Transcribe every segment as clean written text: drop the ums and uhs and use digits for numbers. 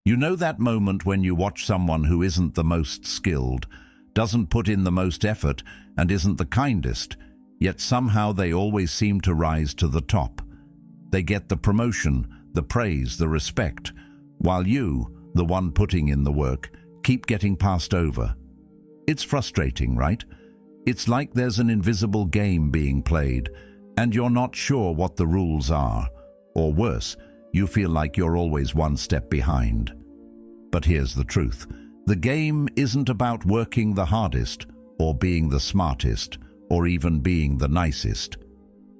You know that moment when you watch someone who isn't the most skilled, doesn't put in the most effort, and isn't the kindest, yet somehow they always seem to rise to the top. They get the promotion, the praise, the respect, while you, the one putting in the work, keep getting passed over. It's frustrating, right? It's like there's an invisible game being played, and you're not sure what the rules are. Or worse, you feel like you're always one step behind. But here's the truth. The game isn't about working the hardest, or being the smartest, or even being the nicest.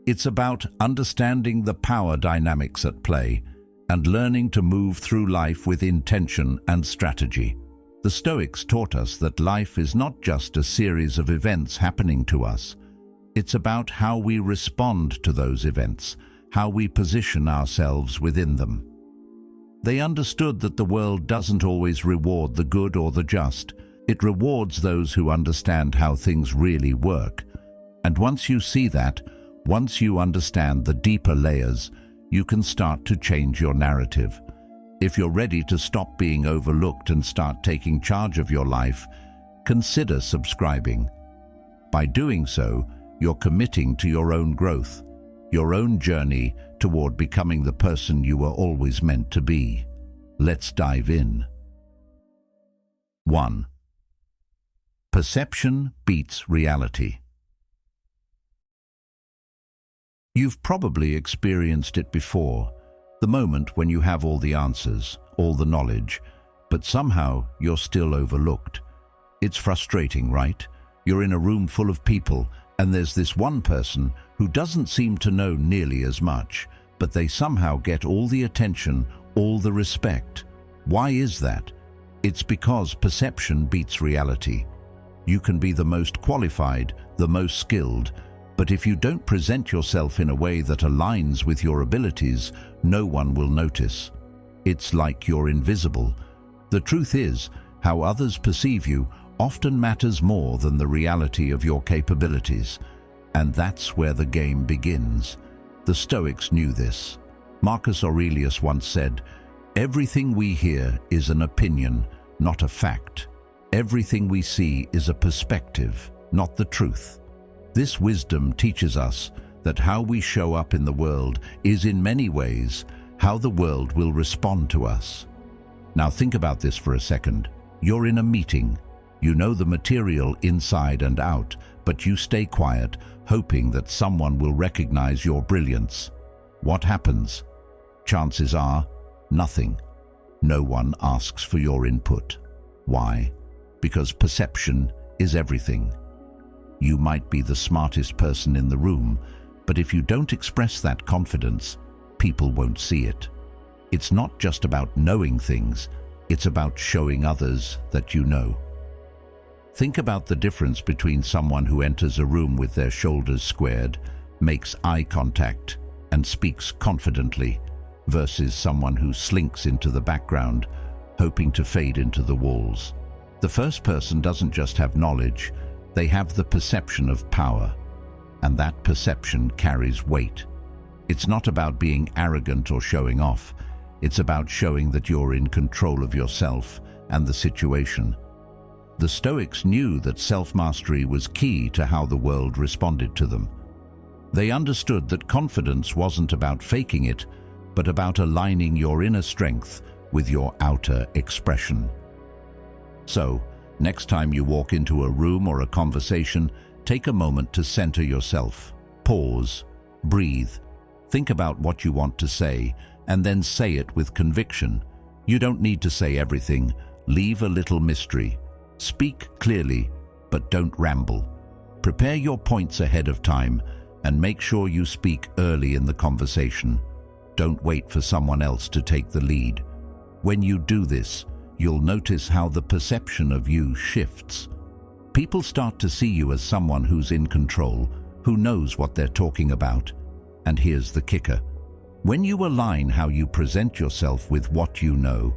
It's about understanding the power dynamics at play and learning to move through life with intention and strategy. The Stoics taught us that life is not just a series of events happening to us. It's about how we respond to those events, how we position ourselves within them. They understood that the world doesn't always reward the good or the just. It rewards those who understand how things really work. And once you see that, once you understand the deeper layers, you can start to change your narrative. If you're ready to stop being overlooked and start taking charge of your life, consider subscribing. By doing so, you're committing to your own growth, your own journey toward becoming the person you were always meant to be. Let's dive in. 1. Perception beats reality. You've probably experienced it before, the moment when you have all the answers, all the knowledge, but somehow you're still overlooked. It's frustrating, right? You're in a room full of people, and there's this one person who doesn't seem to know nearly as much, but they somehow get all the attention, all the respect. Why is that? It's because perception beats reality. You can be the most qualified, the most skilled, but if you don't present yourself in a way that aligns with your abilities, no one will notice. It's like you're invisible. The truth is, how others perceive you often matters more than the reality of your capabilities. And that's where the game begins. The Stoics knew this. Marcus Aurelius once said, "Everything we hear is an opinion, not a fact. Everything we see is a perspective, not the truth." This wisdom teaches us that how we show up in the world is in many ways how the world will respond to us. Now think about this for a second. You're in a meeting. You know the material inside and out, but you stay quiet, hoping that someone will recognize your brilliance. What happens? Chances are, nothing. No one asks for your input. Why? Because perception is everything. You might be the smartest person in the room, but if you don't express that confidence, people won't see it. It's not just about knowing things, it's about showing others that you know. Think about the difference between someone who enters a room with their shoulders squared, makes eye contact, and speaks confidently, versus someone who slinks into the background, hoping to fade into the walls. The first person doesn't just have knowledge, they have the perception of power, and that perception carries weight. It's not about being arrogant or showing off. It's about showing that you're in control of yourself and the situation. The Stoics knew that self-mastery was key to how the world responded to them. They understood that confidence wasn't about faking it, but about aligning your inner strength with your outer expression. So, next time you walk into a room or a conversation, take a moment to center yourself. Pause, breathe, think about what you want to say, and then say it with conviction. You don't need to say everything. Leave a little mystery. Speak clearly, but don't ramble. Prepare your points ahead of time, and make sure you speak early in the conversation. Don't wait for someone else to take the lead. When you do this, you'll notice how the perception of you shifts. People start to see you as someone who's in control, who knows what they're talking about. And here's the kicker. When you align how you present yourself with what you know,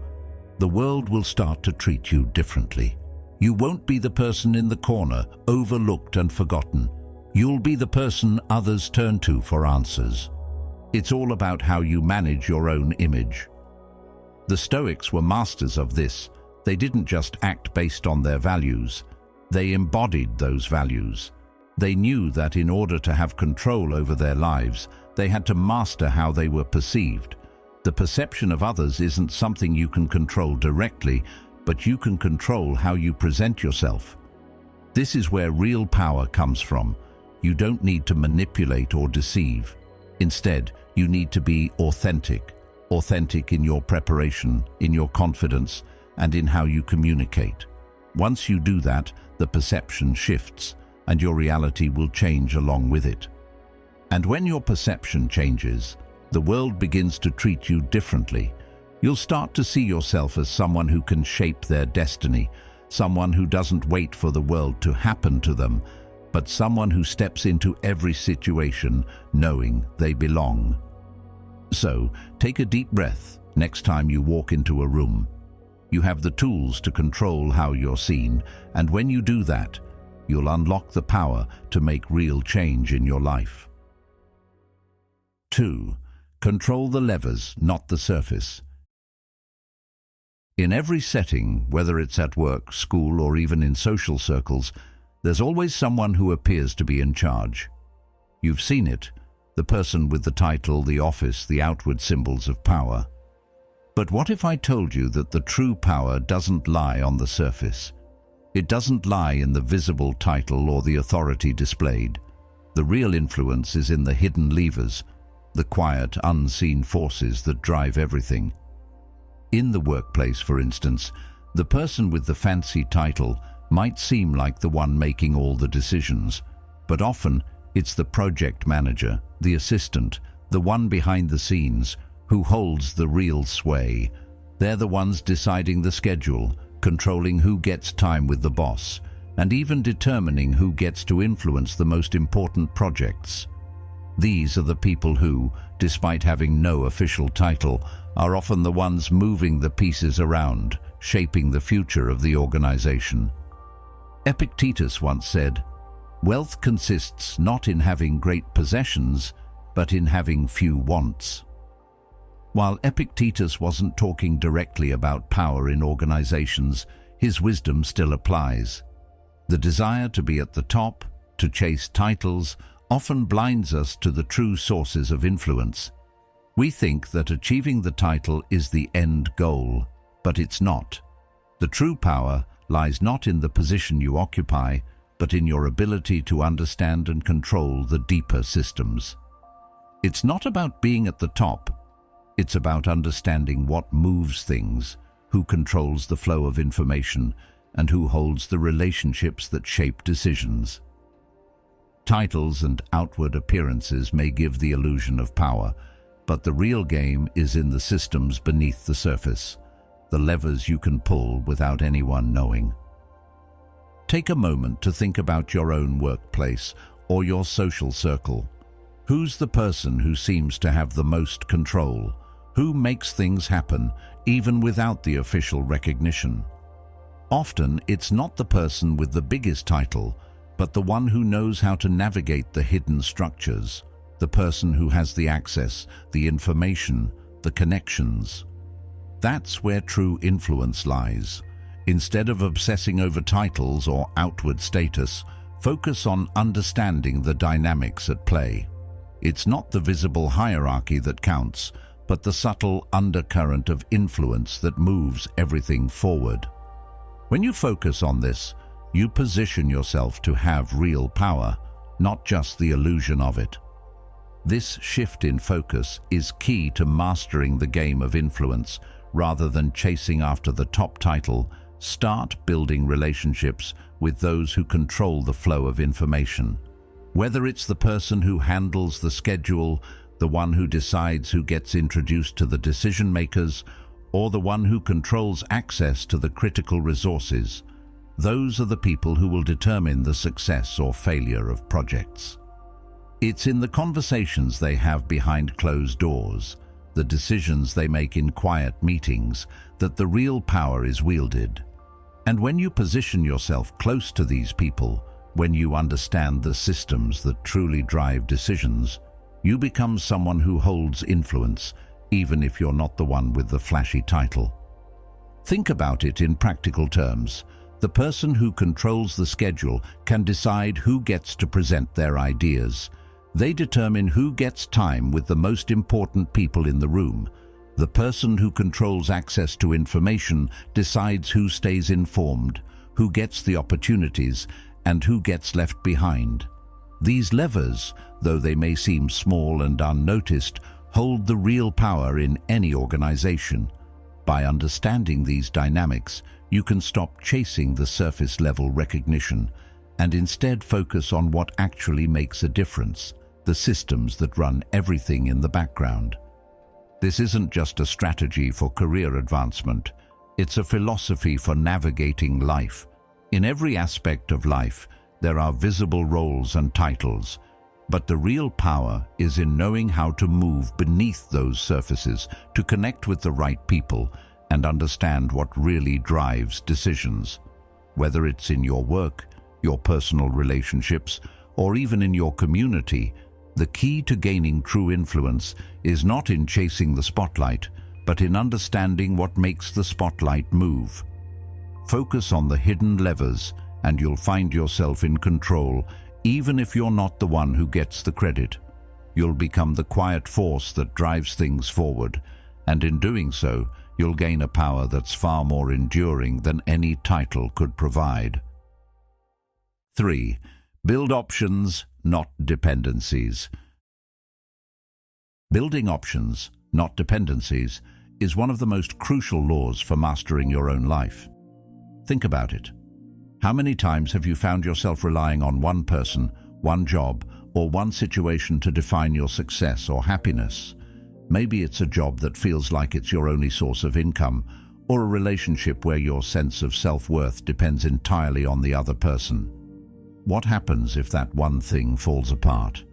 the world will start to treat you differently. You won't be the person in the corner, overlooked and forgotten. You'll be the person others turn to for answers. It's all about how you manage your own image. The Stoics were masters of this. They didn't just act based on their values. They embodied those values. They knew that in order to have control over their lives, they had to master how they were perceived. The perception of others isn't something you can control directly, but you can control how you present yourself. This is where real power comes from. You don't need to manipulate or deceive. Instead, you need to be authentic. Authentic in your preparation, in your confidence, and in how you communicate. Once you do that, the perception shifts, and your reality will change along with it. And when your perception changes, the world begins to treat you differently. You'll start to see yourself as someone who can shape their destiny, someone who doesn't wait for the world to happen to them, but someone who steps into every situation knowing they belong. So, take a deep breath next time you walk into a room. You have the tools to control how you're seen, and when you do that, you'll unlock the power to make real change in your life. 2. Control the levers, not the surface. In every setting, whether it's at work, school, or even in social circles, there's always someone who appears to be in charge. You've seen it, the person with the title, the office, the outward symbols of power. But what if I told you that the true power doesn't lie on the surface? It doesn't lie in the visible title or the authority displayed. The real influence is in the hidden levers, the quiet, unseen forces that drive everything. In the workplace, for instance, the person with the fancy title might seem like the one making all the decisions, but often it's the project manager, the assistant, the one behind the scenes, who holds the real sway. They're the ones deciding the schedule, controlling who gets time with the boss, and even determining who gets to influence the most important projects. These are the people who, despite having no official title, are often the ones moving the pieces around, shaping the future of the organization. Epictetus once said, "Wealth consists not in having great possessions, but in having few wants." While Epictetus wasn't talking directly about power in organizations, his wisdom still applies. The desire to be at the top, to chase titles, often blinds us to the true sources of influence. We think that achieving the title is the end goal, but it's not. The true power lies not in the position you occupy, but in your ability to understand and control the deeper systems. It's not about being at the top. It's about understanding what moves things, who controls the flow of information, and who holds the relationships that shape decisions. Titles and outward appearances may give the illusion of power, but the real game is in the systems beneath the surface, the levers you can pull without anyone knowing. Take a moment to think about your own workplace or your social circle. Who's the person who seems to have the most control? Who makes things happen, even without the official recognition? Often, it's not the person with the biggest title, but the one who knows how to navigate the hidden structures, the person who has the access, the information, the connections. That's where true influence lies. Instead of obsessing over titles or outward status, focus on understanding the dynamics at play. It's not the visible hierarchy that counts, but the subtle undercurrent of influence that moves everything forward. When you focus on this, you position yourself to have real power, not just the illusion of it. This shift in focus is key to mastering the game of influence. Rather than chasing after the top title, start building relationships with those who control the flow of information. Whether it's the person who handles the schedule, the one who decides who gets introduced to the decision makers, or the one who controls access to the critical resources, those are the people who will determine the success or failure of projects. It's in the conversations they have behind closed doors, the decisions they make in quiet meetings, that the real power is wielded. And when you position yourself close to these people, when you understand the systems that truly drive decisions, you become someone who holds influence, even if you're not the one with the flashy title. Think about it in practical terms. The person who controls the schedule can decide who gets to present their ideas. They determine who gets time with the most important people in the room. The person who controls access to information decides who stays informed, who gets the opportunities, and who gets left behind. These levers, though they may seem small and unnoticed, hold the real power in any organization. By understanding these dynamics, you can stop chasing the surface-level recognition and instead focus on what actually makes a difference, the systems that run everything in the background. This isn't just a strategy for career advancement, it's a philosophy for navigating life. In every aspect of life, there are visible roles and titles, but the real power is in knowing how to move beneath those surfaces, to connect with the right people and understand what really drives decisions. Whether it's in your work, your personal relationships, or even in your community, the key to gaining true influence is not in chasing the spotlight, but in understanding what makes the spotlight move. Focus on the hidden levers, and you'll find yourself in control, even if you're not the one who gets the credit. You'll become the quiet force that drives things forward, and in doing so, you'll gain a power that's far more enduring than any title could provide. 3. Build options, not dependencies. Building options, not dependencies, is one of the most crucial laws for mastering your own life. Think about it. How many times have you found yourself relying on one person, one job, or one situation to define your success or happiness? Maybe it's a job that feels like it's your only source of income, or a relationship where your sense of self-worth depends entirely on the other person. What happens if that one thing falls apart?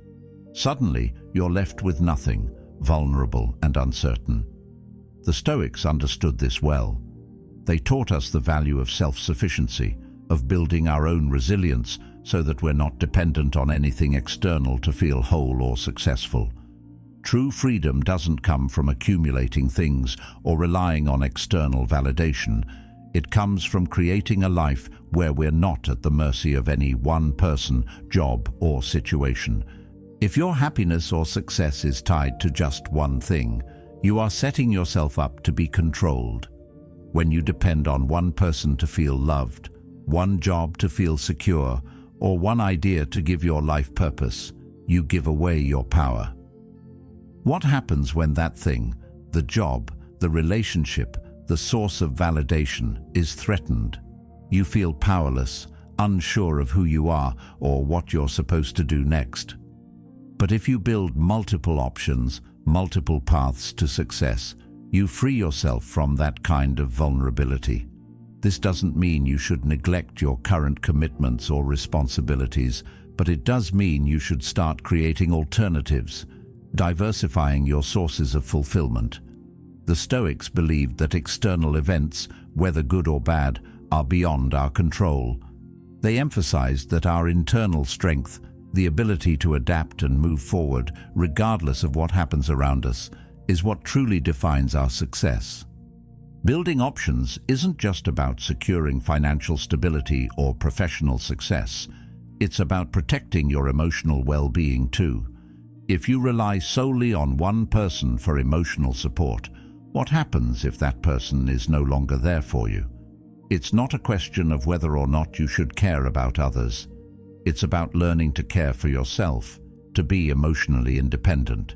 Suddenly, you're left with nothing, vulnerable and uncertain. The Stoics understood this well. They taught us the value of self-sufficiency, of building our own resilience so that we're not dependent on anything external to feel whole or successful. True freedom doesn't come from accumulating things or relying on external validation. It comes from creating a life where we're not at the mercy of any one person, job, or situation. If your happiness or success is tied to just one thing, you are setting yourself up to be controlled. When you depend on one person to feel loved, one job to feel secure, or one idea to give your life purpose, you give away your power. What happens when that thing, the job, the relationship, the source of validation, is threatened? You feel powerless, unsure of who you are or what you're supposed to do next. But if you build multiple options, multiple paths to success, you free yourself from that kind of vulnerability. This doesn't mean you should neglect your current commitments or responsibilities, but it does mean you should start creating alternatives, diversifying your sources of fulfillment. The Stoics believed that external events, whether good or bad, are beyond our control. They emphasized that our internal strength, the ability to adapt and move forward regardless of what happens around us, is what truly defines our success. Building options isn't just about securing financial stability or professional success. It's about protecting your emotional well-being too. If you rely solely on one person for emotional support, what happens if that person is no longer there for you? It's not a question of whether or not you should care about others. It's about learning to care for yourself, to be emotionally independent.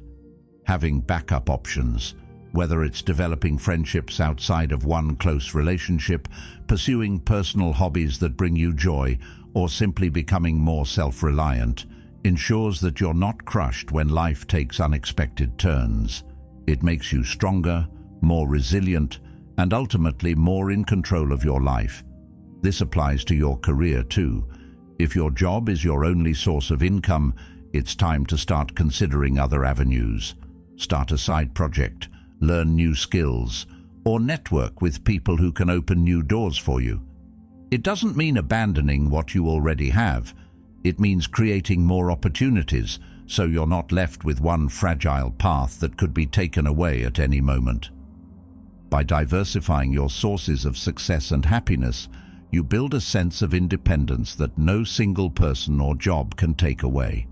Having backup options, whether it's developing friendships outside of one close relationship, pursuing personal hobbies that bring you joy, or simply becoming more self-reliant, ensures that you're not crushed when life takes unexpected turns. It makes you stronger, more resilient, and ultimately more in control of your life. This applies to your career too. If your job is your only source of income, it's time to start considering other avenues. Start a side project, learn new skills, or network with people who can open new doors for you. It doesn't mean abandoning what you already have. It means creating more opportunities so you're not left with one fragile path that could be taken away at any moment. By diversifying your sources of success and happiness, you build a sense of independence that no single person or job can take away.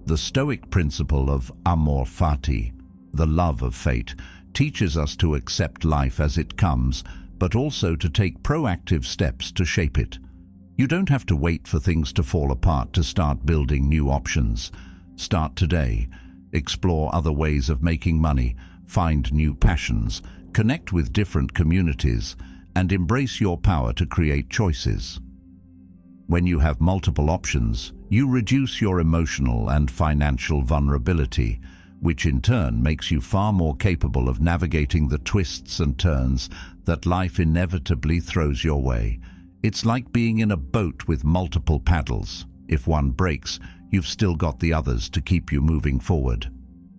The Stoic principle of amor fati, the love of fate, teaches us to accept life as it comes, but also to take proactive steps to shape it. You don't have to wait for things to fall apart to start building new options. Start today. Explore other ways of making money, find new passions, connect with different communities, and embrace your power to create choices. When you have multiple options, you reduce your emotional and financial vulnerability, which in turn makes you far more capable of navigating the twists and turns that life inevitably throws your way. It's like being in a boat with multiple paddles. If one breaks, you've still got the others to keep you moving forward.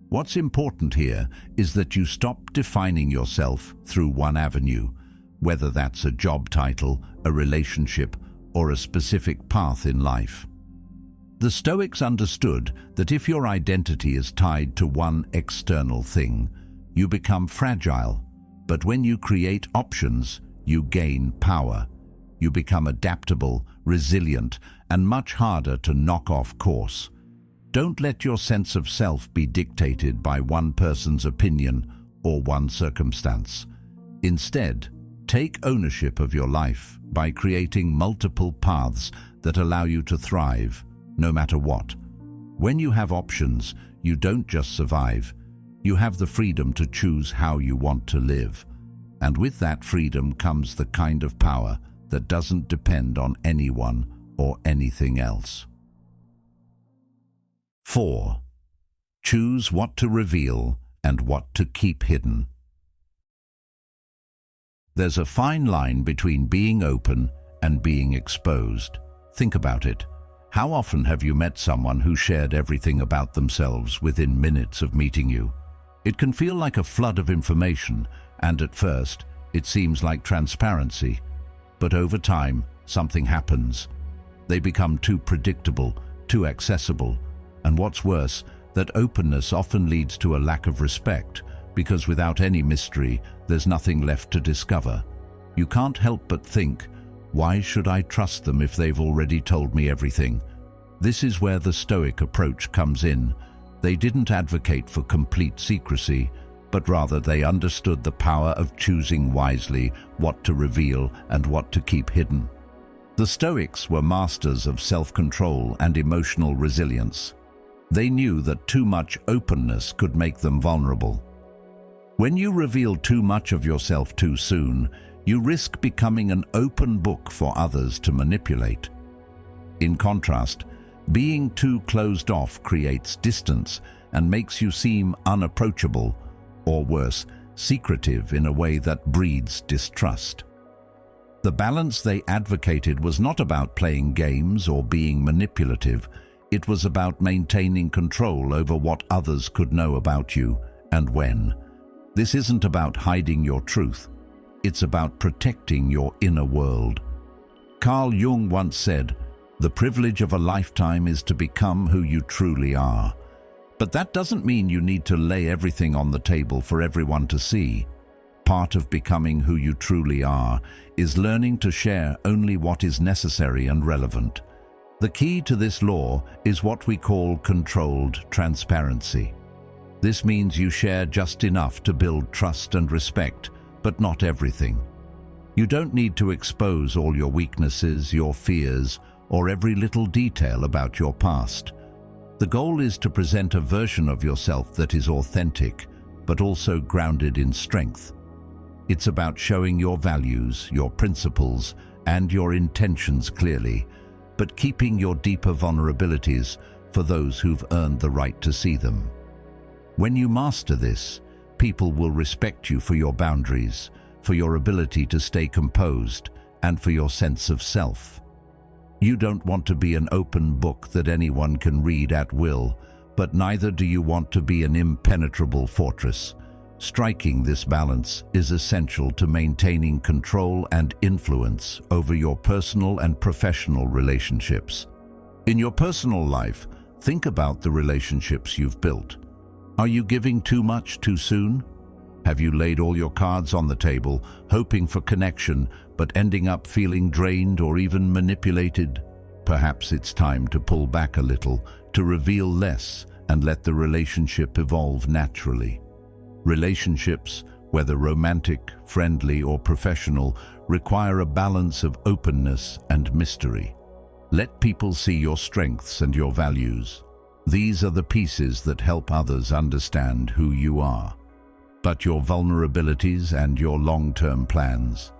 What's important here is that you stop defining yourself through one avenue, whether that's a job title, a relationship, or a specific path in life. The Stoics understood that if your identity is tied to one external thing, you become fragile, but when you create options, you gain power. You become adaptable, resilient, and much harder to knock off course. Don't let your sense of self be dictated by one person's opinion or one circumstance. Instead, take ownership of your life by creating multiple paths that allow you to thrive, no matter what. When you have options, you don't just survive. You have the freedom to choose how you want to live. And with that freedom comes the kind of power that doesn't depend on anyone or anything else. 4. Choose what to reveal and what to keep hidden. There's a fine line between being open and being exposed. Think about it. How often have you met someone who shared everything about themselves within minutes of meeting you? It can feel like a flood of information, and at first, it seems like transparency. But over time, something happens. They become too predictable, too accessible, and what's worse, that openness often leads to a lack of respect, because without any mystery, there's nothing left to discover. You can't help but think, why should I trust them if they've already told me everything? This is where the Stoic approach comes in. They didn't advocate for complete secrecy, but rather they understood the power of choosing wisely what to reveal and what to keep hidden. The Stoics were masters of self-control and emotional resilience. They knew that too much openness could make them vulnerable. When you reveal too much of yourself too soon, you risk becoming an open book for others to manipulate. In contrast, being too closed off creates distance and makes you seem unapproachable, or worse, secretive in a way that breeds distrust. The balance they advocated was not about playing games or being manipulative. It was about maintaining control over what others could know about you and when. This isn't about hiding your truth. It's about protecting your inner world. Carl Jung once said, "The privilege of a lifetime is to become who you truly are." But that doesn't mean you need to lay everything on the table for everyone to see. Part of becoming who you truly are is learning to share only what is necessary and relevant. The key to this law is what we call controlled transparency. This means you share just enough to build trust and respect, but not everything. You don't need to expose all your weaknesses, your fears, or every little detail about your past. The goal is to present a version of yourself that is authentic, but also grounded in strength. It's about showing your values, your principles, and your intentions clearly, but keeping your deeper vulnerabilities for those who've earned the right to see them. When you master this, people will respect you for your boundaries, for your ability to stay composed, and for your sense of self. You don't want to be an open book that anyone can read at will, but neither do you want to be an impenetrable fortress. Striking this balance is essential to maintaining control and influence over your personal and professional relationships. In your personal life, Think about the relationships you've built. Are you giving too much too soon? Have you laid all your cards on the table, hoping for connection, but ending up feeling drained or even manipulated? Perhaps it's time to pull back a little, to reveal less, and let the relationship evolve naturally. Relationships, whether romantic, friendly, or professional, require a balance of openness and mystery. Let people see your strengths and your values. These are the pieces that help others understand who you are. But your vulnerabilities and your long-term plans,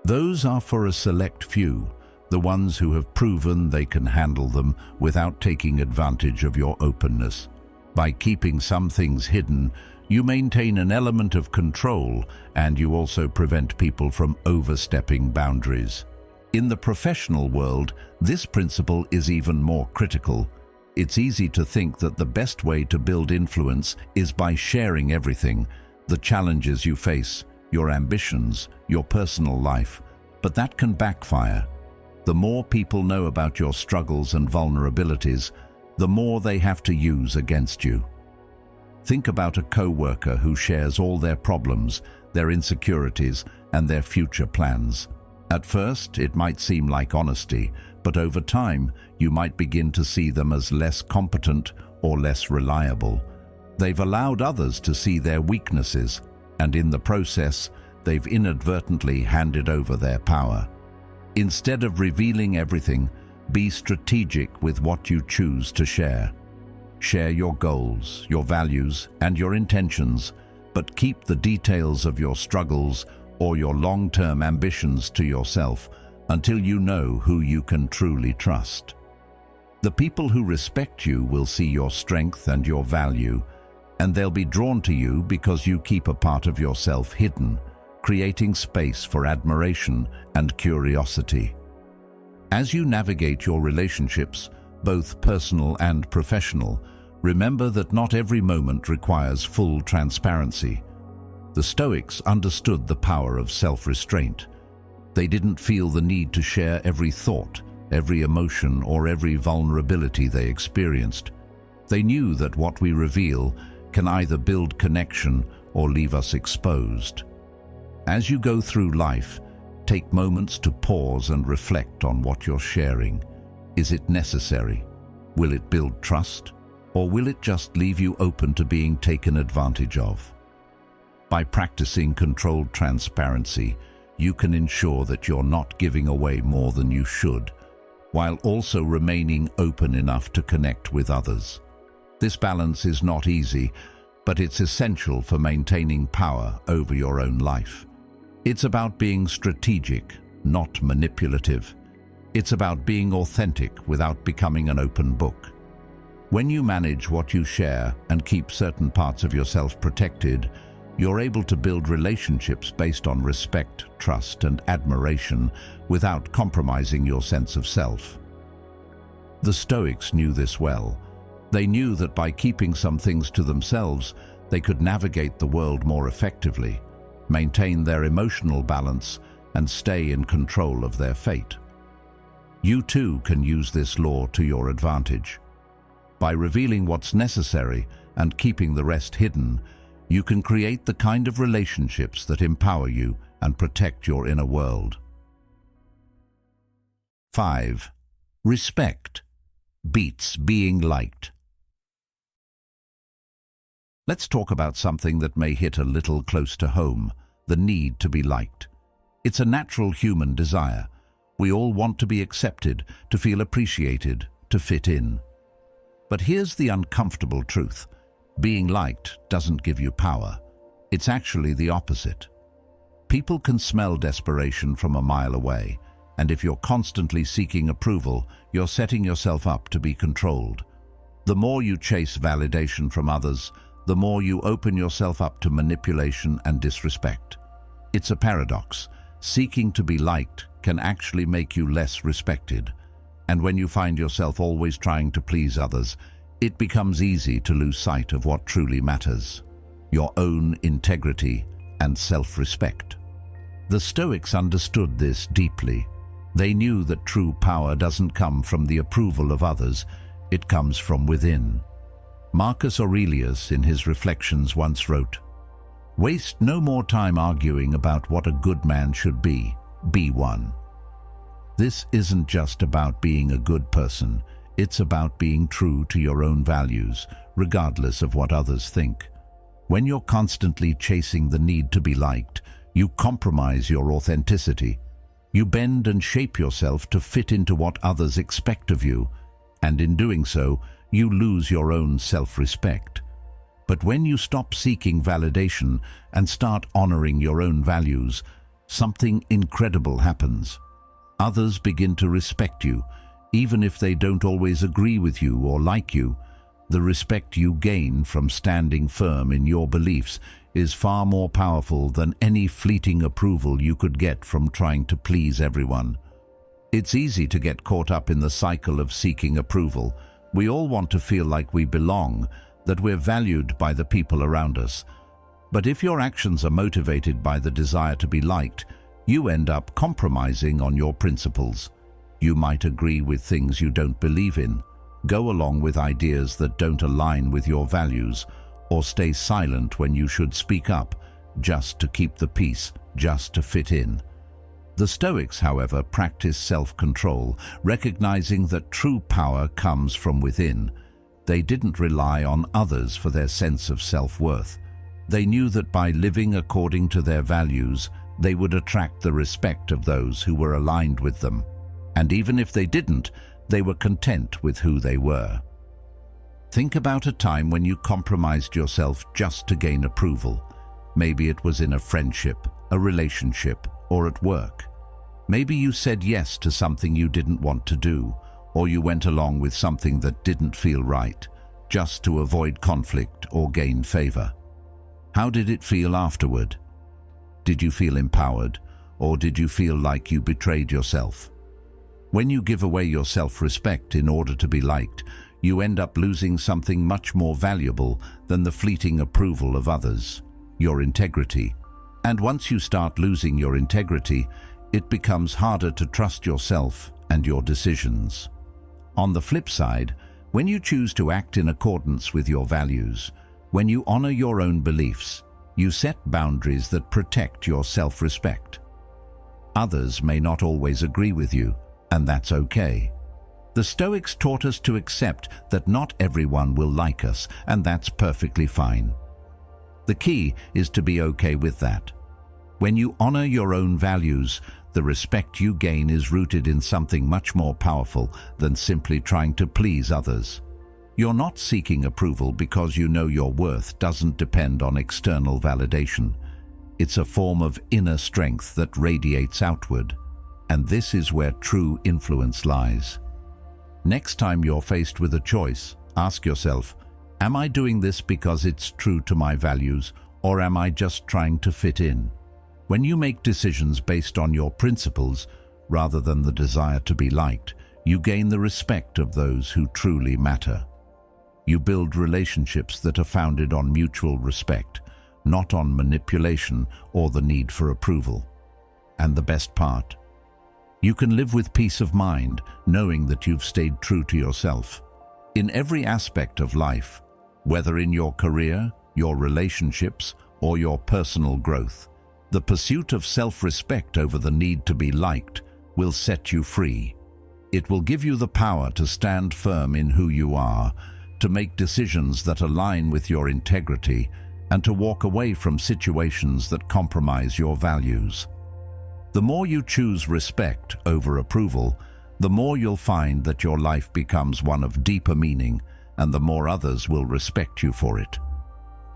those are for a select few, the ones who have proven they can handle them without taking advantage of your openness. By keeping some things hidden, you maintain an element of control, and you also prevent people from overstepping boundaries. In the professional world, this principle is even more critical. It's easy to think that the best way to build influence is by sharing everything, the challenges you face, your ambitions, your personal life, but that can backfire. The more people know about your struggles and vulnerabilities, the more they have to use against you. Think about a co-worker who shares all their problems, their insecurities, and their future plans. At first, it might seem like honesty, but over time, you might begin to see them as less competent or less reliable. They've allowed others to see their weaknesses, and in the process, they've inadvertently handed over their power. Instead of revealing everything, be strategic with what you choose to share. Share your goals, your values, and your intentions, but keep the details of your struggles or your long-term ambitions to yourself until you know who you can truly trust. The people who respect you will see your strength and your value, and they'll be drawn to you because you keep a part of yourself hidden, creating space for admiration and curiosity. As you navigate your relationships, both personal and professional, remember that not every moment requires full transparency. The Stoics understood the power of self-restraint. They didn't feel the need to share every thought, every emotion, or every vulnerability they experienced. They knew that what we reveal can either build connection or leave us exposed. As you go through life, take moments to pause and reflect on what you're sharing. Is it necessary? Will it build trust? Or will it just leave you open to being taken advantage of? By practicing controlled transparency, you can ensure that you're not giving away more than you should, while also remaining open enough to connect with others. This balance is not easy, but it's essential for maintaining power over your own life. It's about being strategic, not manipulative. It's about being authentic without becoming an open book. When you manage what you share and keep certain parts of yourself protected, you're able to build relationships based on respect, trust, and admiration without compromising your sense of self. The Stoics knew this well. They knew that by keeping some things to themselves, they could navigate the world more effectively, maintain their emotional balance, and stay in control of their fate. You too can use this law to your advantage. By revealing what's necessary and keeping the rest hidden, you can create the kind of relationships that empower you and protect your inner world. 5. Respect beats being liked. Let's talk about something that may hit a little close to home: the need to be liked. It's a natural human desire. We all want to be accepted, to feel appreciated, to fit in. But here's the uncomfortable truth. Being liked doesn't give you power. It's actually the opposite. People can smell desperation from a mile away, and if you're constantly seeking approval, you're setting yourself up to be controlled. The more you chase validation from others, the more you open yourself up to manipulation and disrespect. It's a paradox. Seeking to be liked can actually make you less respected. And when you find yourself always trying to please others, it becomes easy to lose sight of what truly matters: your own integrity and self-respect. The Stoics understood this deeply. They knew that true power doesn't come from the approval of others. It comes from within. Marcus Aurelius, in his Reflections, once wrote, "Waste no more time arguing about what a good man should be one." This isn't just about being a good person, it's about being true to your own values, regardless of what others think. When you're constantly chasing the need to be liked, you compromise your authenticity. You bend and shape yourself to fit into what others expect of you, and in doing so, you lose your own self-respect. But when you stop seeking validation and start honoring your own values, something incredible happens. Others begin to respect you, even if they don't always agree with you or like you. The respect you gain from standing firm in your beliefs is far more powerful than any fleeting approval you could get from trying to please everyone. It's easy to get caught up in the cycle of seeking approval. We all want to feel like we belong, that we're valued by the people around us. But if your actions are motivated by the desire to be liked, you end up compromising on your principles. You might agree with things you don't believe in, go along with ideas that don't align with your values, or stay silent when you should speak up, just to keep the peace, just to fit in. The Stoics, however, practice self-control, recognizing that true power comes from within. They didn't rely on others for their sense of self-worth. They knew that by living according to their values, they would attract the respect of those who were aligned with them. And even if they didn't, they were content with who they were. Think about a time when you compromised yourself just to gain approval. Maybe it was in a friendship, a relationship, or at work. Maybe you said yes to something you didn't want to do, or you went along with something that didn't feel right, just to avoid conflict or gain favor. How did it feel afterward? Did you feel empowered, or did you feel like you betrayed yourself? When you give away your self-respect in order to be liked, you end up losing something much more valuable than the fleeting approval of others: your integrity. And once you start losing your integrity, it becomes harder to trust yourself and your decisions. On the flip side, when you choose to act in accordance with your values, when you honor your own beliefs, you set boundaries that protect your self-respect. Others may not always agree with you, and that's okay. The Stoics taught us to accept that not everyone will like us, and that's perfectly fine. The key is to be okay with that. When you honor your own values, the respect you gain is rooted in something much more powerful than simply trying to please others. You're not seeking approval because you know your worth doesn't depend on external validation. It's a form of inner strength that radiates outward, and this is where true influence lies. Next time you're faced with a choice, ask yourself, am I doing this because it's true to my values, or am I just trying to fit in? When you make decisions based on your principles, rather than the desire to be liked, you gain the respect of those who truly matter. You build relationships that are founded on mutual respect, not on manipulation or the need for approval. And the best part, you can live with peace of mind, knowing that you've stayed true to yourself. In every aspect of life, whether in your career, your relationships, or your personal growth, the pursuit of self-respect over the need to be liked will set you free. It will give you the power to stand firm in who you are, to make decisions that align with your integrity, and to walk away from situations that compromise your values. The more you choose respect over approval, the more you'll find that your life becomes one of deeper meaning, and the more others will respect you for it.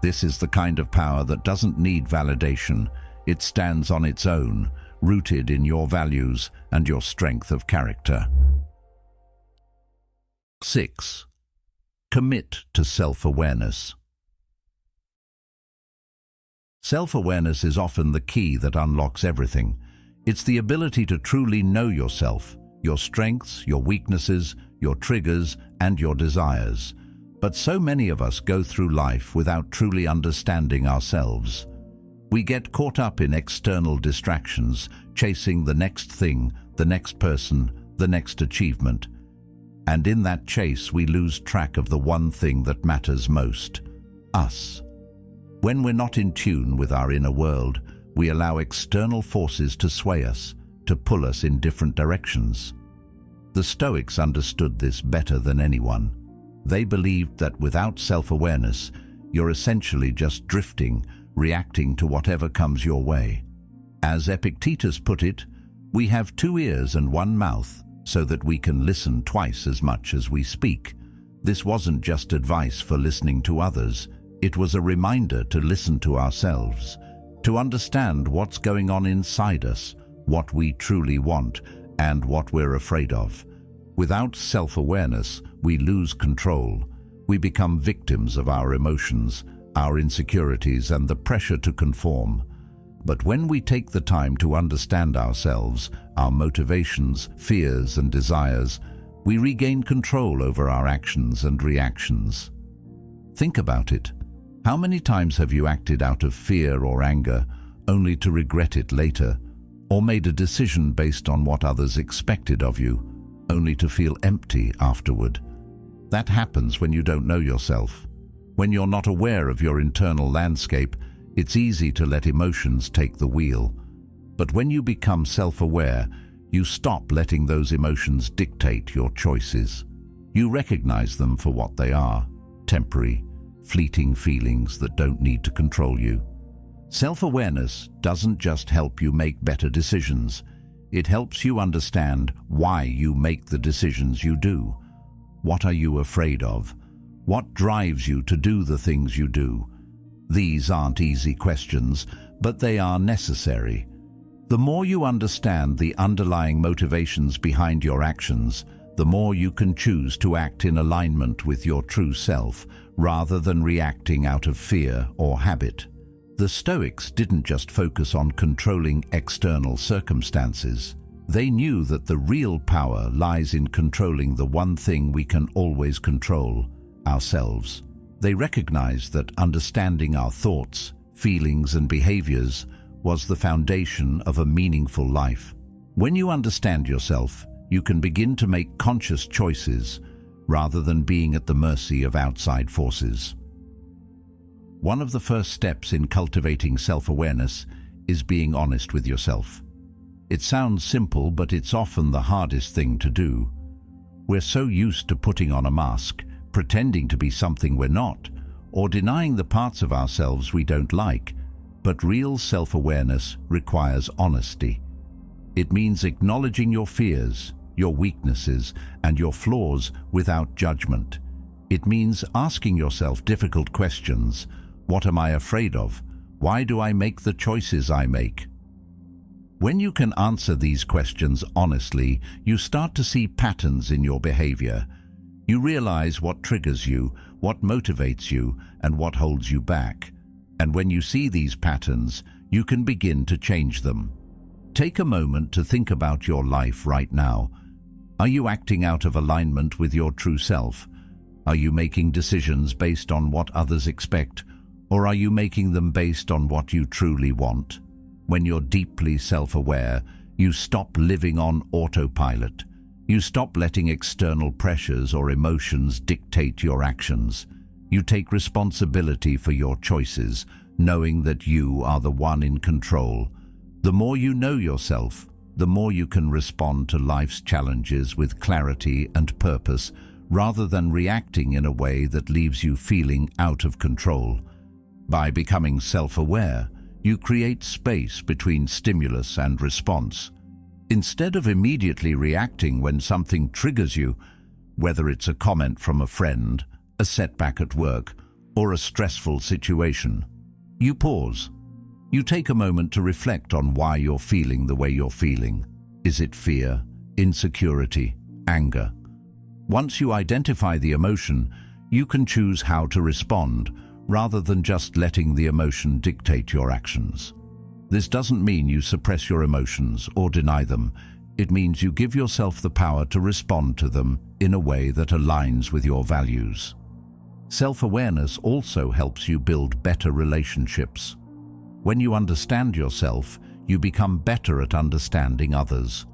This is the kind of power that doesn't need validation. It stands on its own, rooted in your values and your strength of character. 6. Commit to self-awareness. Self-awareness is often the key that unlocks everything. It's the ability to truly know yourself, your strengths, your weaknesses, your triggers, and your desires. But so many of us go through life without truly understanding ourselves. We get caught up in external distractions, chasing the next thing, the next person, the next achievement. And in that chase, we lose track of the one thing that matters most: us. When we're not in tune with our inner world, we allow external forces to sway us, to pull us in different directions. The Stoics understood this better than anyone. They believed that without self-awareness, you're essentially just drifting, reacting to whatever comes your way. As Epictetus put it, we have 2 ears and 1 mouth, so that we can listen twice as much as we speak. This wasn't just advice for listening to others. It was a reminder to listen to ourselves, to understand what's going on inside us, what we truly want, and what we're afraid of. Without self-awareness, we lose control. We become victims of our emotions, our insecurities, and the pressure to conform. But when we take the time to understand ourselves, our motivations, fears, and desires, we regain control over our actions and reactions. Think about it. How many times have you acted out of fear or anger, only to regret it later, or made a decision based on what others expected of you, only to feel empty afterward? That happens when you don't know yourself. When you're not aware of your internal landscape, it's easy to let emotions take the wheel. But when you become self-aware, you stop letting those emotions dictate your choices. You recognize them for what they are: temporary, fleeting feelings that don't need to control you. Self-awareness doesn't just help you make better decisions. It helps you understand why you make the decisions you do. What are you afraid of? What drives you to do the things you do? These aren't easy questions, but they are necessary. The more you understand the underlying motivations behind your actions, the more you can choose to act in alignment with your true self, rather than reacting out of fear or habit. The Stoics didn't just focus on controlling external circumstances. They knew that the real power lies in controlling the one thing we can always control: ourselves. They recognized that understanding our thoughts, feelings, and behaviors was the foundation of a meaningful life. When you understand yourself, you can begin to make conscious choices rather than being at the mercy of outside forces. One of the first steps in cultivating self-awareness is being honest with yourself. It sounds simple, but it's often the hardest thing to do. We're so used to putting on a mask, pretending to be something we're not, or denying the parts of ourselves we don't like. But real self-awareness requires honesty. It means acknowledging your fears, your weaknesses, and your flaws without judgment. It means asking yourself difficult questions. What am I afraid of? Why do I make the choices I make? When you can answer these questions honestly, you start to see patterns in your behavior. You realize what triggers you, what motivates you, and what holds you back. And when you see these patterns, you can begin to change them. Take a moment to think about your life right now. Are you acting out of alignment with your true self? Are you making decisions based on what others expect, or are you making them based on what you truly want? When you're deeply self-aware, you stop living on autopilot. You stop letting external pressures or emotions dictate your actions. You take responsibility for your choices, knowing that you are the one in control. The more you know yourself, the more you can respond to life's challenges with clarity and purpose, rather than reacting in a way that leaves you feeling out of control. By becoming self-aware, you create space between stimulus and response. Instead of immediately reacting when something triggers you, whether it's a comment from a friend, a setback at work, or a stressful situation, you pause. You take a moment to reflect on why you're feeling the way you're feeling. Is it fear, insecurity, anger? Once you identify the emotion, you can choose how to respond, rather than just letting the emotion dictate your actions. This doesn't mean you suppress your emotions or deny them. It means you give yourself the power to respond to them in a way that aligns with your values. Self-awareness also helps you build better relationships. When you understand yourself, you become better at understanding others.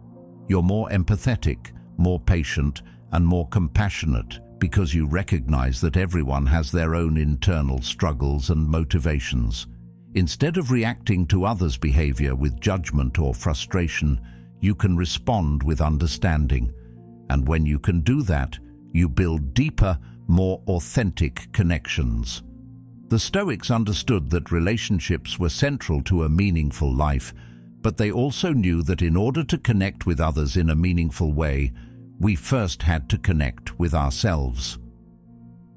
You're more empathetic, more patient, and more compassionate because you recognize that everyone has their own internal struggles and motivations. Instead of reacting to others' behavior with judgment or frustration, you can respond with understanding. And when you can do that, you build deeper, more authentic connections. The Stoics understood that relationships were central to a meaningful life, but they also knew that in order to connect with others in a meaningful way, we first had to connect with ourselves.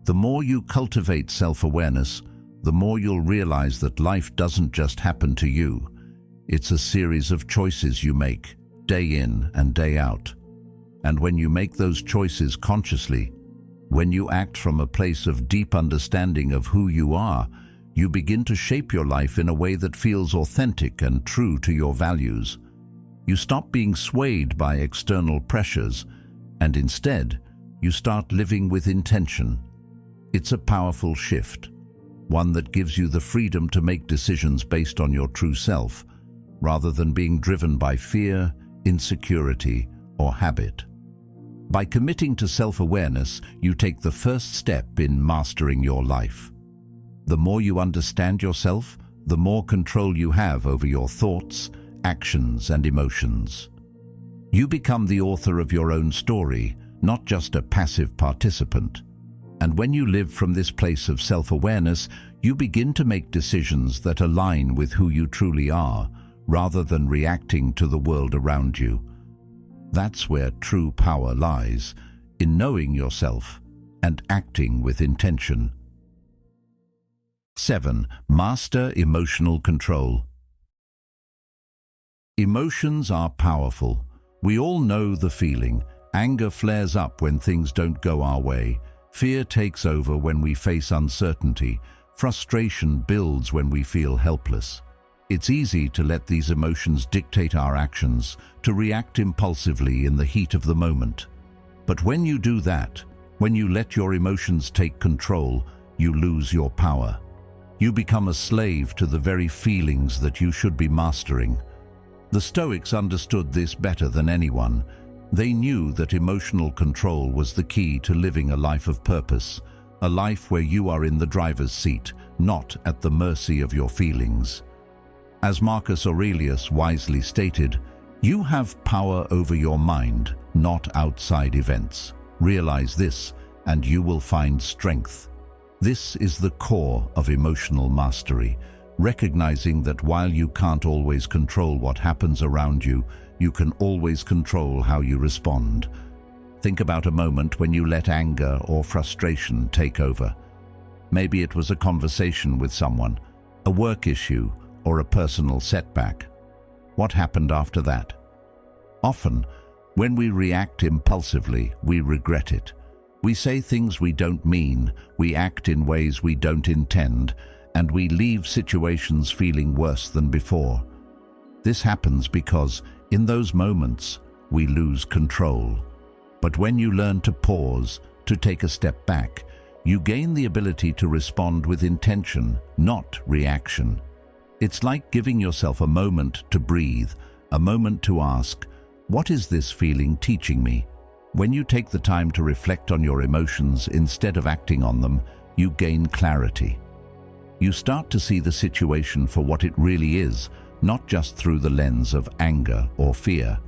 The more you cultivate self-awareness, the more you'll realize that life doesn't just happen to you. It's a series of choices you make, day in and day out. And when you make those choices consciously, when you act from a place of deep understanding of who you are, you begin to shape your life in a way that feels authentic and true to your values. You stop being swayed by external pressures, and instead, you start living with intention. It's a powerful shift, one that gives you the freedom to make decisions based on your true self, rather than being driven by fear, insecurity, or habit. By committing to self-awareness, you take the first step in mastering your life. The more you understand yourself, the more control you have over your thoughts, actions, and emotions. You become the author of your own story, not just a passive participant. And when you live from this place of self-awareness, you begin to make decisions that align with who you truly are, rather than reacting to the world around you. That's where true power lies, in knowing yourself and acting with intention. 7. Master emotional control. Emotions are powerful. We all know the feeling. Anger flares up when things don't go our way. Fear takes over when we face uncertainty. Frustration builds when we feel helpless. It's easy to let these emotions dictate our actions, to react impulsively in the heat of the moment. But when you do that, when you let your emotions take control, you lose your power. You become a slave to the very feelings that you should be mastering. The Stoics understood this better than anyone. They knew that emotional control was the key to living a life of purpose, a life where you are in the driver's seat, not at the mercy of your feelings. As Marcus Aurelius wisely stated, you have power over your mind, not outside events. Realize this, and you will find strength. This is the core of emotional mastery, recognizing that while you can't always control what happens around you, you can always control how you respond. Think about a moment when you let anger or frustration take over. Maybe it was a conversation with someone, a work issue, or a personal setback. What happened after that? Often, when we react impulsively, we regret it. We say things we don't mean, we act in ways we don't intend, and we leave situations feeling worse than before. This happens because, in those moments, we lose control. But when you learn to pause, to take a step back, you gain the ability to respond with intention, not reaction. It's like giving yourself a moment to breathe, a moment to ask, what is this feeling teaching me? When you take the time to reflect on your emotions instead of acting on them, you gain clarity. You start to see the situation for what it really is, not just through the lens of anger or fear.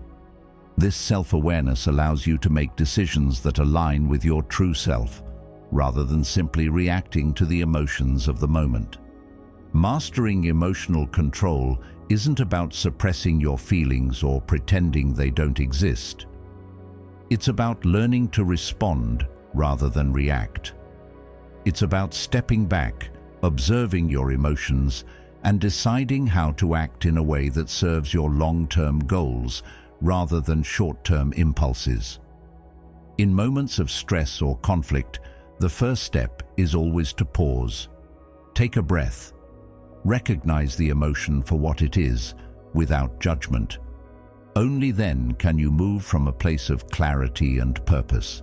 This self-awareness allows you to make decisions that align with your true self, rather than simply reacting to the emotions of the moment. Mastering emotional control isn't about suppressing your feelings or pretending they don't exist. It's about learning to respond rather than react. It's about stepping back, observing your emotions, and deciding how to act in a way that serves your long-term goals rather than short-term impulses. In moments of stress or conflict, the first step is always to pause. Take a breath. Recognize the emotion for what it is, without judgment. Only then can you move from a place of clarity and purpose.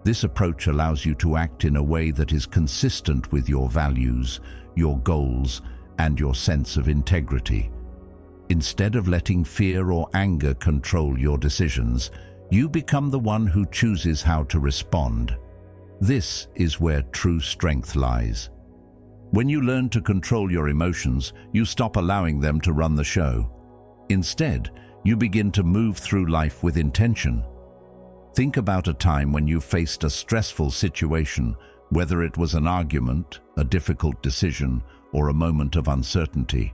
This approach allows you to act in a way that is consistent with your values, your goals, and your sense of integrity. Instead of letting fear or anger control your decisions, You become the one who chooses how to respond. This is where true strength lies. When you learn to control your emotions, you stop allowing them to run the show. Instead, you begin to move through life with intention. Think about a time when you faced a stressful situation, whether it was an argument, a difficult decision, or a moment of uncertainty.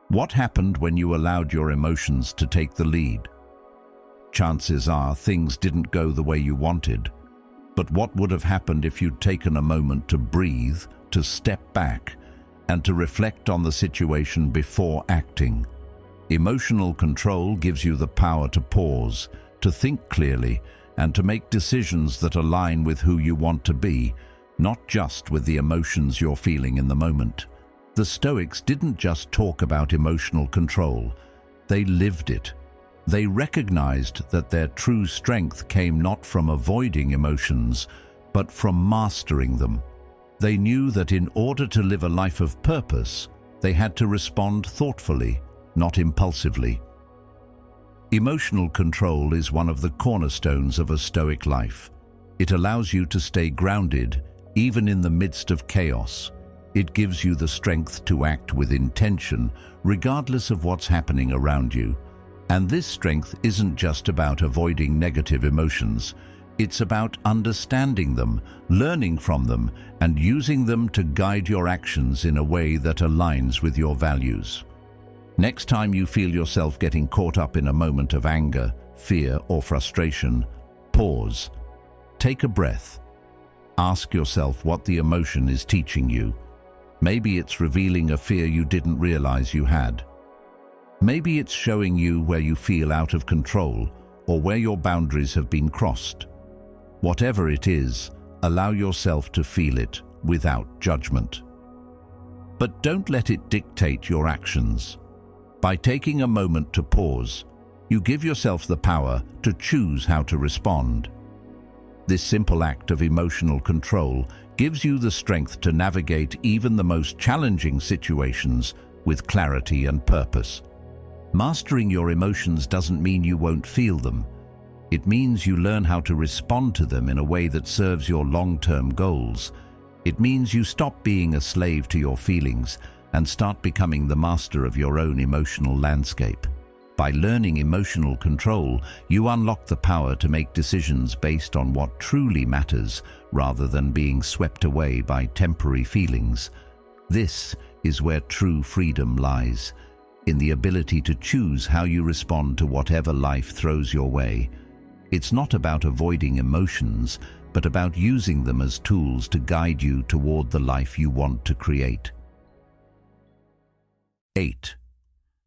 What happened when you allowed your emotions to take the lead? Chances are things didn't go the way you wanted. But what would have happened if you'd taken a moment to breathe, to step back, and to reflect on the situation before acting? Emotional control gives you the power to pause, to think clearly, and to make decisions that align with who you want to be, not just with the emotions you're feeling in the moment. The Stoics didn't just talk about emotional control, they lived it. They recognized that their true strength came not from avoiding emotions, but from mastering them. They knew that in order to live a life of purpose, they had to respond thoughtfully, not impulsively. Emotional control is one of the cornerstones of a Stoic life. It allows you to stay grounded, even in the midst of chaos. It gives you the strength to act with intention, regardless of what's happening around you. And this strength isn't just about avoiding negative emotions. It's about understanding them, learning from them, and using them to guide your actions in a way that aligns with your values. Next time you feel yourself getting caught up in a moment of anger, fear, or frustration, pause. Take a breath. Ask yourself what the emotion is teaching you. Maybe it's revealing a fear you didn't realize you had. Maybe it's showing you where you feel out of control or where your boundaries have been crossed. Whatever it is, allow yourself to feel it without judgment. But don't let it dictate your actions. By taking a moment to pause, you give yourself the power to choose how to respond. This simple act of emotional control gives you the strength to navigate even the most challenging situations with clarity and purpose. Mastering your emotions doesn't mean you won't feel them. It means you learn how to respond to them in a way that serves your long-term goals. It means you stop being a slave to your feelings and start becoming the master of your own emotional landscape. By learning emotional control, you unlock the power to make decisions based on what truly matters rather than being swept away by temporary feelings. This is where true freedom lies, in the ability to choose how you respond to whatever life throws your way. It's not about avoiding emotions, but about using them as tools to guide you toward the life you want to create. 8.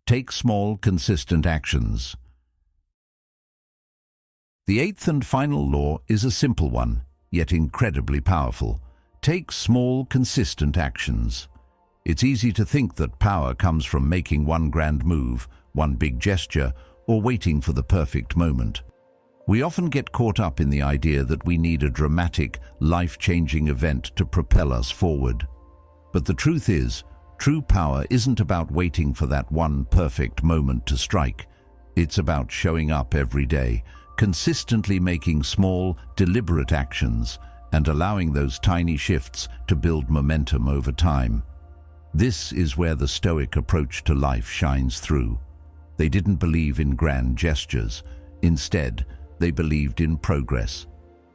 Take small, consistent actions. The eighth and final law is a simple one, yet incredibly powerful. Take small, consistent actions. It's easy to think that power comes from making one grand move, one big gesture, or waiting for the perfect moment. We often get caught up in the idea that we need a dramatic, life-changing event to propel us forward. But the truth is, true power isn't about waiting for that one perfect moment to strike. It's about showing up every day, consistently making small, deliberate actions, and allowing those tiny shifts to build momentum over time. This is where the Stoic approach to life shines through. They didn't believe in grand gestures. Instead, they believed in progress.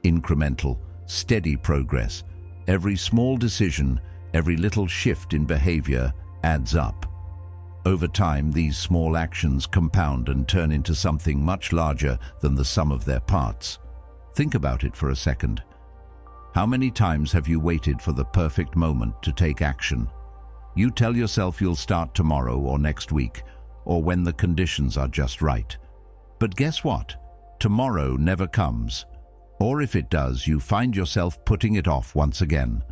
Incremental, steady progress. Every small decision, every little shift in behavior adds up. Over time, these small actions compound and turn into something much larger than the sum of their parts. Think about it for a second. How many times have you waited for the perfect moment to take action? You tell yourself you'll start tomorrow or next week, or when the conditions are just right. But guess what? Tomorrow never comes. Or if it does, you find yourself putting it off once again.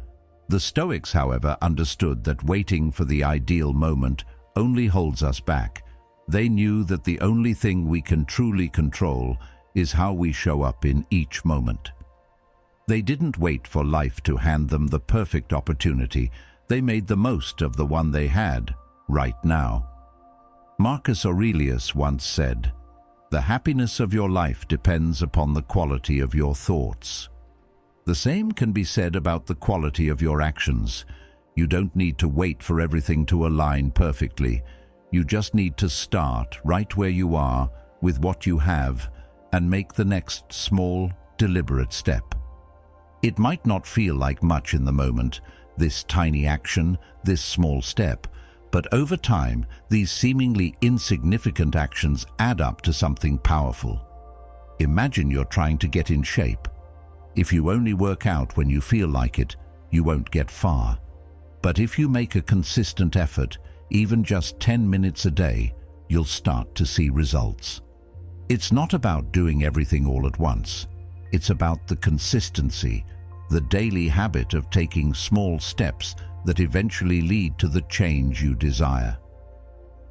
The Stoics, however, understood that waiting for the ideal moment only holds us back. They knew that the only thing we can truly control is how we show up in each moment. They didn't wait for life to hand them the perfect opportunity. They made the most of the one they had, right now. Marcus Aurelius once said, The happiness of your life depends upon the quality of your thoughts. The same can be said about the quality of your actions. You don't need to wait for everything to align perfectly. You just need to start right where you are with what you have and make the next small, deliberate step. It might not feel like much in the moment, this tiny action, this small step, but over time, these seemingly insignificant actions add up to something powerful. Imagine you're trying to get in shape. If you only work out when you feel like it, you won't get far. But if you make a consistent effort, even just 10 minutes a day, you'll start to see results. It's not about doing everything all at once. It's about the consistency, the daily habit of taking small steps that eventually lead to the change you desire.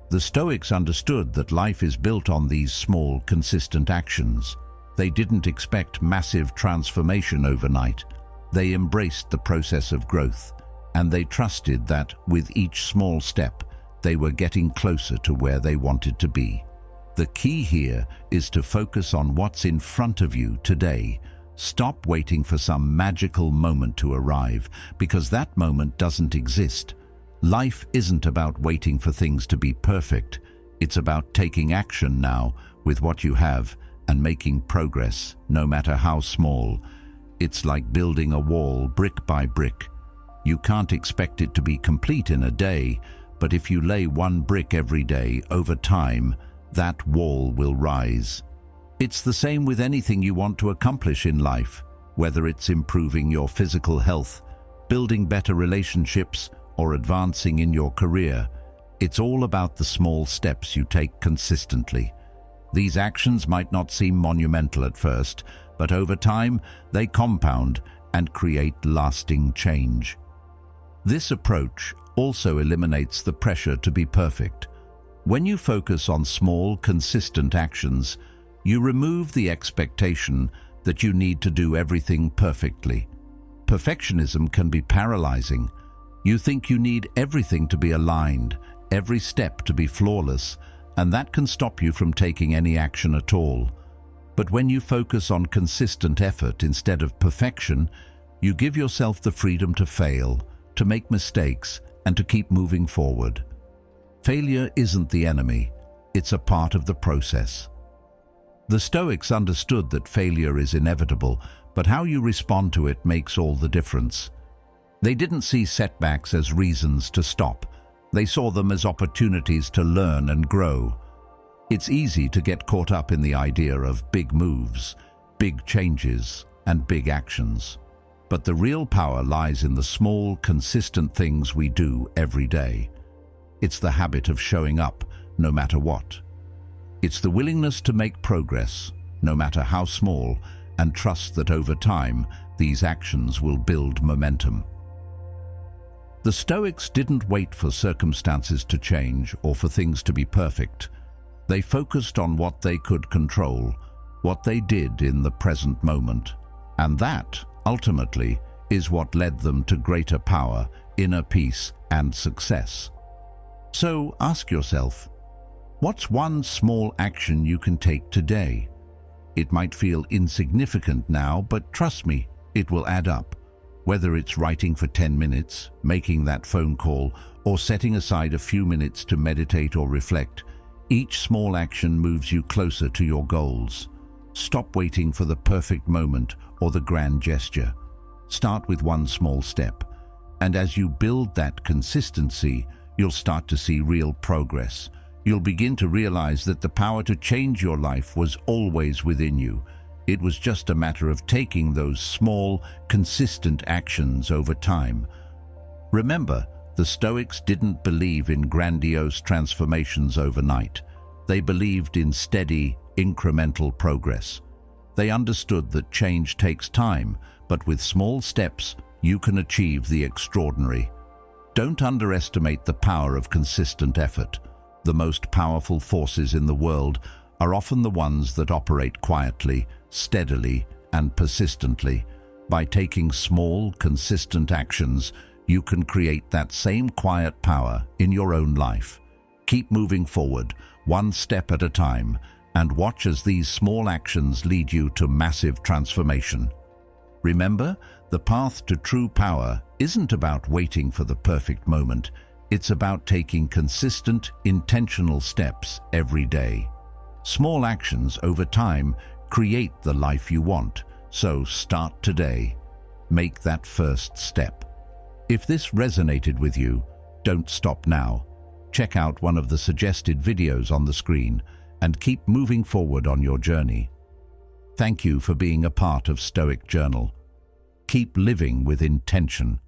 The Stoics understood that life is built on these small, consistent actions. They didn't expect massive transformation overnight. They embraced the process of growth, and they trusted that, with each small step, they were getting closer to where they wanted to be. The key here is to focus on what's in front of you today. Stop waiting for some magical moment to arrive, because that moment doesn't exist. Life isn't about waiting for things to be perfect. It's about taking action now with what you have and making progress, no matter how small. It's like building a wall brick by brick. You can't expect it to be complete in a day, but if you lay one brick every day, over time, that wall will rise. It's the same with anything you want to accomplish in life, whether it's improving your physical health, building better relationships, or advancing in your career. It's all about the small steps you take consistently. These actions might not seem monumental at first, but over time, they compound and create lasting change. This approach also eliminates the pressure to be perfect. When you focus on small, consistent actions, you remove the expectation that you need to do everything perfectly. Perfectionism can be paralyzing. You think you need everything to be aligned, every step to be flawless, and that can stop you from taking any action at all. But when you focus on consistent effort instead of perfection, you give yourself the freedom to fail, to make mistakes, and to keep moving forward. Failure isn't the enemy, it's a part of the process. The Stoics understood that failure is inevitable, but how you respond to it makes all the difference. They didn't see setbacks as reasons to stop. They saw them as opportunities to learn and grow. It's easy to get caught up in the idea of big moves, big changes, and big actions. But the real power lies in the small, consistent things we do every day. It's the habit of showing up, no matter what. It's the willingness to make progress, no matter how small, and trust that over time, these actions will build momentum. The Stoics didn't wait for circumstances to change or for things to be perfect. They focused on what they could control, what they did in the present moment. And that, ultimately, is what led them to greater power, inner peace, and success. So ask yourself, what's one small action you can take today? It might feel insignificant now, but trust me, it will add up. Whether it's writing for 10 minutes, making that phone call, or setting aside a few minutes to meditate or reflect, each small action moves you closer to your goals. Stop waiting for the perfect moment or the grand gesture. Start with one small step. And as you build that consistency, you'll start to see real progress. You'll begin to realize that the power to change your life was always within you. It was just a matter of taking those small, consistent actions over time. Remember, the Stoics didn't believe in grandiose transformations overnight. They believed in steady, incremental progress. They understood that change takes time, but with small steps, you can achieve the extraordinary. Don't underestimate the power of consistent effort. The most powerful forces in the world are often the ones that operate quietly, steadily, and persistently. By taking small, consistent actions, you can create that same quiet power in your own life. Keep moving forward, one step at a time, and watch as these small actions lead you to massive transformation. Remember, the path to true power isn't about waiting for the perfect moment. It's about taking consistent, intentional steps every day. Small actions over time create the life you want, so start today. Make that first step. If this resonated with you, don't stop now. Check out one of the suggested videos on the screen and keep moving forward on your journey. Thank you for being a part of Stoic Journal. Keep living with intention.